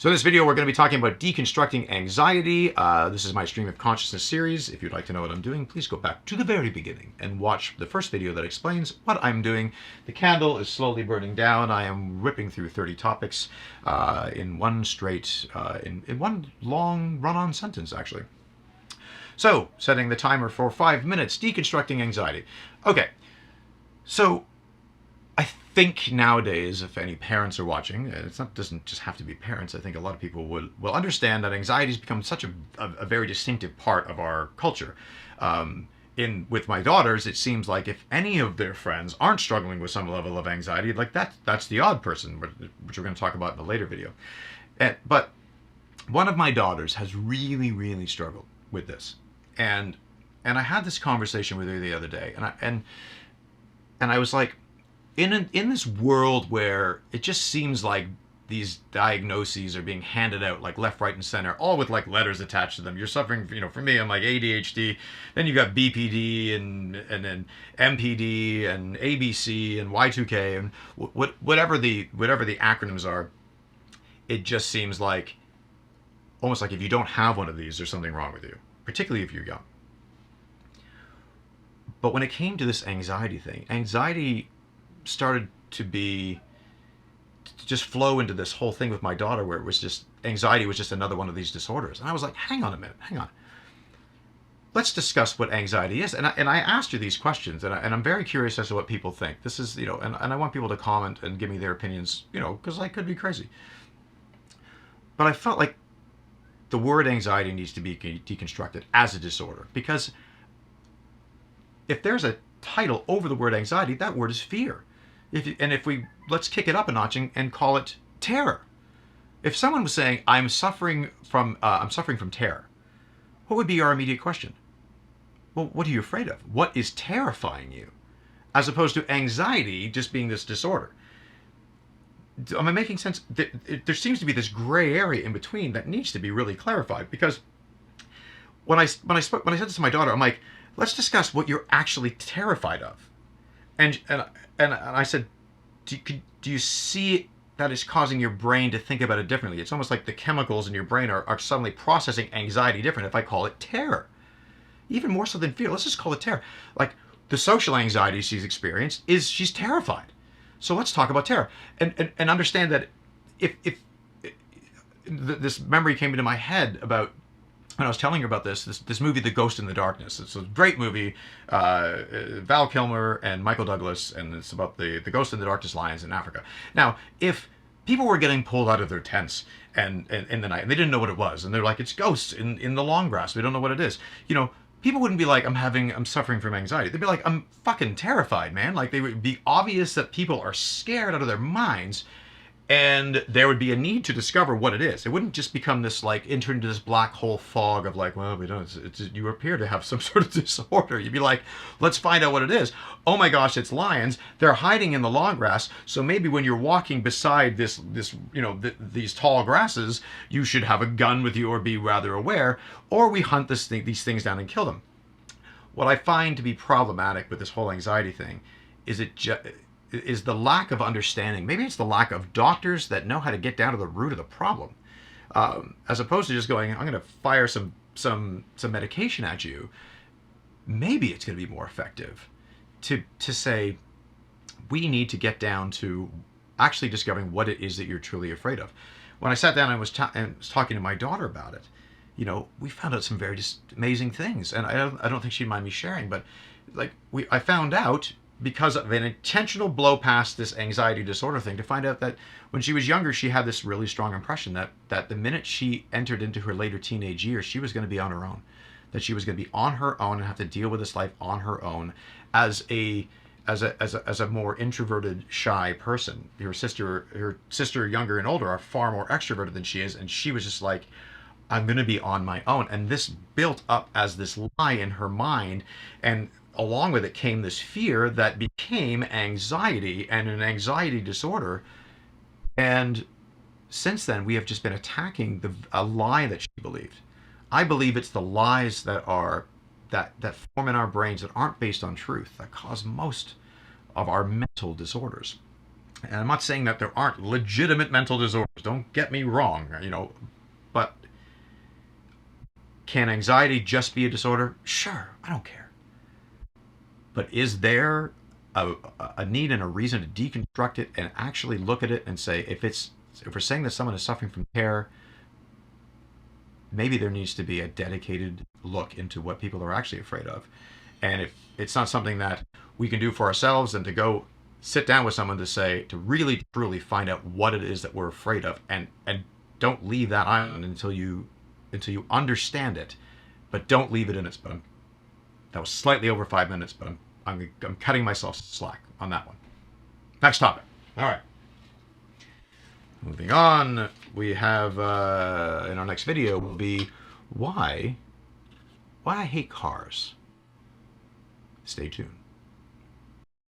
So in this video, we're going to be talking about deconstructing anxiety. This is my stream of consciousness series. If you'd like to know what I'm doing, please go back to the very beginning and watch the first video that explains what I'm doing. The candle is slowly burning down. I am ripping through 30 topics in one straight, in one long run-on sentence, actually. So, setting the timer for 5 minutes, deconstructing anxiety. Okay, so I think nowadays, if any parents are watching, doesn't just have to be parents. I think a lot of people will understand that anxiety has become such a very distinctive part of our culture. With my daughters, it seems like if any of their friends aren't struggling with some level of anxiety, like that's the odd person, which we're going to talk about in a later video. But one of my daughters has really struggled with this, and I had this conversation with her the other day, and I was like, in this world where it just seems like these diagnoses are being handed out like left, right, and center, all with like letters attached to them. You're suffering, for me, I'm like ADHD. Then you got BPD and then MPD and ABC and Y2K and whatever the acronyms are. It just seems like almost like if you don't have one of these, there's something wrong with you, particularly if you're young. But when it came to this anxiety thing, anxiety started to just flow into this whole thing with my daughter, where it was just anxiety was just another one of these disorders. And I was like, hang on a minute, hang on. Let's discuss what anxiety is. And I asked her these questions, and I'm very curious as to what people think. This is, and I want people to comment and give me their opinions, because I could be crazy. But I felt like the word anxiety needs to be deconstructed as a disorder, because if there's a title over the word anxiety, that word is fear. Let's kick it up a notch and call it terror. If someone was saying, I'm suffering from terror, what would be our immediate question? Well, what are you afraid of? What is terrifying you? As opposed to anxiety just being this disorder. Am I making sense? There seems to be this gray area in between that needs to be really clarified, because when I said this to my daughter, I'm like, let's discuss what you're actually terrified of. And I said, do you see that is causing your brain to think about it differently? It's almost like the chemicals in your brain are suddenly processing anxiety different if I call it terror. Even more so than fear, let's just call it terror. Like the social anxiety she's experienced is she's terrified. So let's talk about terror and understand that if this memory came into my head about when I was telling her about this movie, The Ghost in the Darkness. It's a great movie, Val Kilmer and Michael Douglas, and it's about the Ghost in the Darkness lions in Africa. Now, if people were getting pulled out of their tents and in the night, and they didn't know what it was, and they're like, it's ghosts in the long grass, we don't know what it is. People wouldn't be like, I'm suffering from anxiety. They'd be like, I'm fucking terrified, man. Like, they would be obvious that people are scared out of their minds, and there would be a need to discover what it is. It wouldn't just become this, like, enter into this black hole fog of like, well, we don't, you appear to have some sort of disorder. You'd be like, let's find out what it is. Oh my gosh, it's lions. They're hiding in the long grass. So maybe when you're walking beside these tall grasses, you should have a gun with you or be rather aware, or we hunt these things down and kill them. What I find to be problematic with this whole anxiety thing is the lack of understanding. Maybe it's the lack of doctors that know how to get down to the root of the problem, as opposed to just going, I'm going to fire some medication at you. Maybe it's going to be more effective to say, we need to get down to actually discovering what it is that you're truly afraid of. When I sat down and was talking to my daughter about it, we found out some very amazing things, and I don't think she'd mind me sharing, but I found out, because of an intentional blow past this anxiety disorder thing, to find out that when she was younger, she had this really strong impression that the minute she entered into her later teenage years, she was going to be on her own, that she was going to be on her own and have to deal with this life on her own as a more introverted, shy person. Her sister, younger and older, are far more extroverted than she is, and she was just like, I'm going to be on my own. And this built up as this lie in her mind, and along with it came this fear that became anxiety and an anxiety disorder. And since then, we have just been attacking a lie that she believed. I believe it's the lies that form in our brains that aren't based on truth that cause most of our mental disorders. And I'm not saying that there aren't legitimate mental disorders. Don't get me wrong, but can anxiety just be a disorder? Sure, I don't care. But is there a need and a reason to deconstruct it and actually look at it and say, if we're saying that someone is suffering from care, maybe there needs to be a dedicated look into what people are actually afraid of. And if it's not something that we can do for ourselves, and to go sit down with someone to really truly find out what it is that we're afraid of, and don't leave that island until you understand it, but don't leave it in its bone. That was slightly over 5 minutes, but I'm cutting myself slack on that one. Next topic. All right. Moving on, we have in our next video will be why I hate cars. Stay tuned.